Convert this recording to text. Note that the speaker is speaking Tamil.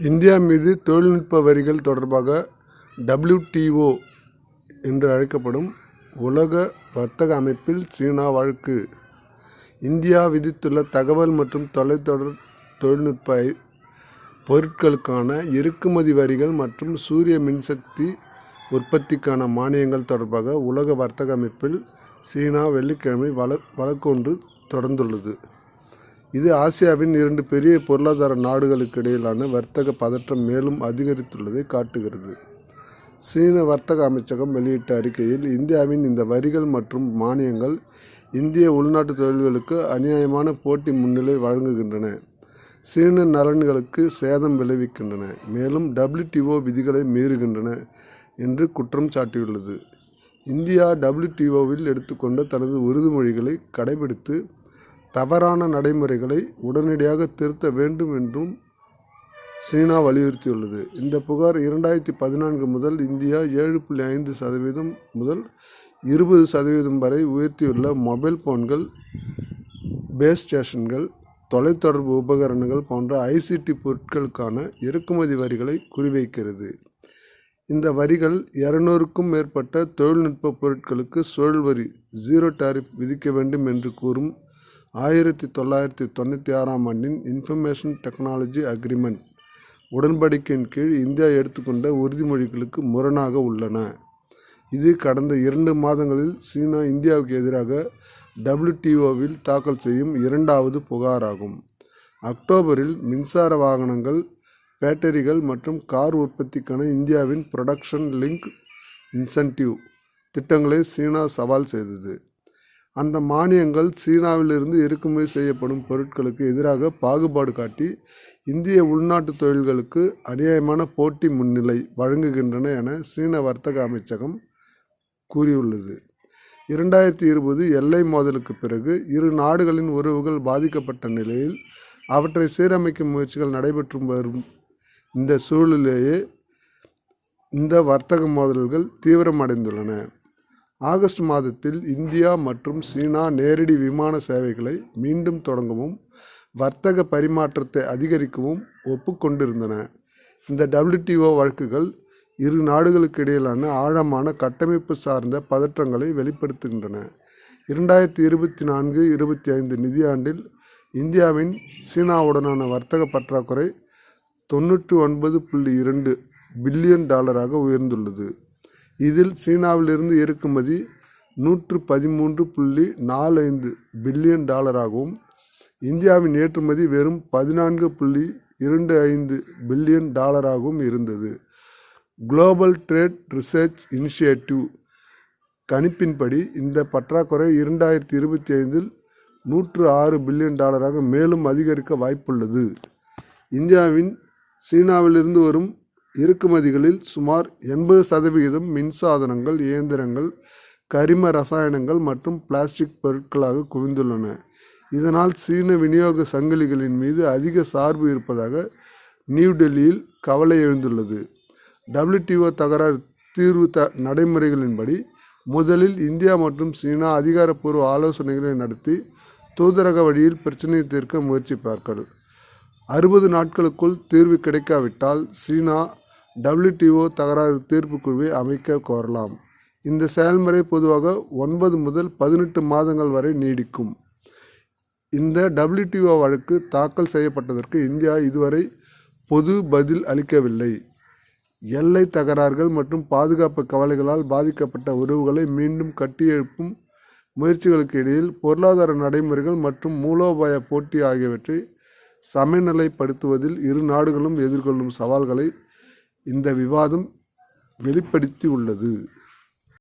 இந்தியா மீது தொழில்நுட்ப வரிகள் தொடர்பாக WTO என்று அழைக்கப்படும் உலக வர்த்தக அமைப்பில் சீனா வழக்கு. இந்தியா விதித்துள்ள தகவல் மற்றும் தொலைத்தொடர் தொழில்நுட்ப பொருட்களுக்கான இறக்குமதி வரிகள் மற்றும் சூரிய மின்சக்தி உற்பத்திக்கான மானியங்கள் தொடர்பாக உலக வர்த்தக அமைப்பில் சீனா வெள்ளிக்கிழமை வழக்கொன்று தொடர்ந்துள்ளது. இது ஆசியாவின் 2 பெரிய பொருளாதார நாடுகளுக்கு இடையிலான வர்த்தக பதற்றம் மேலும் அதிகரித்துள்ளதை காட்டுகிறது. சீன வர்த்தக அமைச்சகம் வெளியிட்ட அறிக்கையில், இந்தியாவின் இந்த வரிகள் மற்றும் மானியங்கள் இந்திய உள்நாட்டு தொழில்களுக்கு அநியாயமான போட்டி முன்னிலை வழங்குகின்றன, சீன நலன்களுக்கு சேதம் விளைவிக்கின்றன, மேலும் WTO விதிகளை மீறுகின்றன என்று குற்றம் சாட்டியுள்ளது. இந்தியா WTOவில் எடுத்துக்கொண்ட தனது உறுதிமொழிகளை கடைபிடித்து தவறான நடைமுறைகளை உடனடியாக திருத்த வேண்டும் என்றும் சீனா வலியுறுத்தியுள்ளது. இந்த புகார் 2014 முதல் இந்தியா 7.5% முதல் 20% வரை உயர்த்தியுள்ள மொபைல் போன்கள், பேஸ் ஸ்டேஷன்கள், தொலைத்தொடர்பு உபகரணங்கள் போன்ற ICT பொருட்களுக்கான இறக்குமதி வரிகளை குறிவைக்கிறது. இந்த வரிகள் 200க்கும் மேற்பட்ட தொழில்நுட்ப பொருட்களுக்கு சுழல் வரி ஜீரோ டாரிஃப் விதிக்க வேண்டும் என்று கூறும் 1996ஆம் ஆண்டின் இன்ஃபர்மேஷன் டெக்னாலஜி அக்ரிமெண்ட் உடன்படிக்கையின் கீழ் இந்தியா எடுத்துக்கொண்ட உறுதிமொழிகளுக்கு முரணாக உள்ளன. இது கடந்த 2 மாதங்களில் சீனா இந்தியாவுக்கு எதிராக WTOவில் தாக்கல் செய்யும் 2வது புகாராகும். அக்டோபரில் மின்சார வாகனங்கள், பேட்டரிகள் மற்றும் கார் உற்பத்திக்கான இந்தியாவின் ப்ரொடக்ஷன் லிங்க் இன்சென்டிவ் திட்டங்களை சீனா சவால் செய்தது. அந்த மானியங்கள் சீனாவிலிருந்து இறக்குமதி செய்யப்படும் பொருட்களுக்கு எதிராக பாகுபாடு காட்டி இந்திய உள்நாட்டு தொழில்களுக்கு அநியாயமான போட்டி முன்னிலை வழங்குகின்றன என சீன வர்த்தக அமைச்சகம் கூறியுள்ளது. 2020 எல்லை மோதலுக்கு பிறகு இரு நாடுகளின் உறவுகள் பாதிக்கப்பட்ட நிலையில் அவற்றை சீரமைக்கும் முயற்சிகள் நடைபெற்று வரும் இந்த சூழலிலேயே இந்த வர்த்தக மோதல்கள் தீவிரமடைந்துள்ளன. ஆகஸ்ட் மாதத்தில் இந்தியா மற்றும் சீனா நேரடி விமான சேவைகளை மீண்டும் தொடங்கவும் வர்த்தக பரிமாற்றத்தை அதிகரிக்கவும் ஒப்புக்கொண்டிருந்தன. இந்த WTO வழக்குகள் இரு நாடுகளுக்கு இடையிலான ஆழமான கட்டமைப்பு சார்ந்த பதற்றங்களை வெளிப்படுத்துகின்றன. 2024-25 நிதியாண்டில் இந்தியாவின் சீனாவுடனான வர்த்தக பற்றாக்குறை $99.2 பில்லியன் உயர்ந்துள்ளது. இதில் சீனாவிலிருந்து இறக்குமதி $113.45 பில்லியன் இந்தியாவின் ஏற்றுமதி வெறும் $14.25 பில்லியன் இருந்தது. குளோபல் ட்ரேட் ரிசர்ச் இனிஷியேட்டிவ் கணிப்பின்படி இந்த பற்றாக்குறை 2025இல் $106 பில்லியன் மேலும் அதிகரிக்க வாய்ப்புள்ளது. இந்தியாவின் சீனாவிலிருந்து வரும் இறக்குமதிகளில் சுமார் 80% மின்சாதனங்கள், இயந்திரங்கள், கரிம ரசாயனங்கள் மற்றும் பிளாஸ்டிக் பொருட்களாக குவிந்துள்ளன. இதனால் சீன விநியோக சங்கிலிகளின் மீது அதிக சார்பு இருப்பதாக நியூ டெல்லியில் கவலை எழுந்துள்ளது. WTO தகராறு தீர்வு நடைமுறைகளின்படி முதலில் இந்தியா மற்றும் சீனா அதிகாரப்பூர்வ ஆலோசனைகளை நடத்தி தூதரக வழியில் பிரச்சனையை தீர்க்க முயற்சிப்பார்கள். 60 நாட்களுக்குள் தீர்வு கிடைக்காவிட்டால் சீனா WTO தகராறு தீர்ப்பு குழுவை அமைக்க கோரலாம். இந்த செயல்முறை பொதுவாக 9 முதல் 18 மாதங்கள் வரை நீடிக்கும். இந்த WTO வழக்கு தாக்கல் செய்யப்பட்டதற்கு இந்தியா இதுவரை பொது பதில் அளிக்கவில்லை. எல்லை தகராறுகள் மற்றும் பாதுகாப்பு கவலைகளால் பாதிக்கப்பட்ட உறவுகளை மீண்டும் கட்டியெழுப்பும் முயற்சிகளுக்கு இடையில் பொருளாதார நடைமுறைகள் மற்றும் மூலோபாய போட்டி ஆகியவற்றை சமநிலைப்படுத்துவதில் இரு நாடுகளும் எதிர்கொள்ளும் சவால்களை இந்த விவாதம் வெளிப்படுத்தி உள்ளது.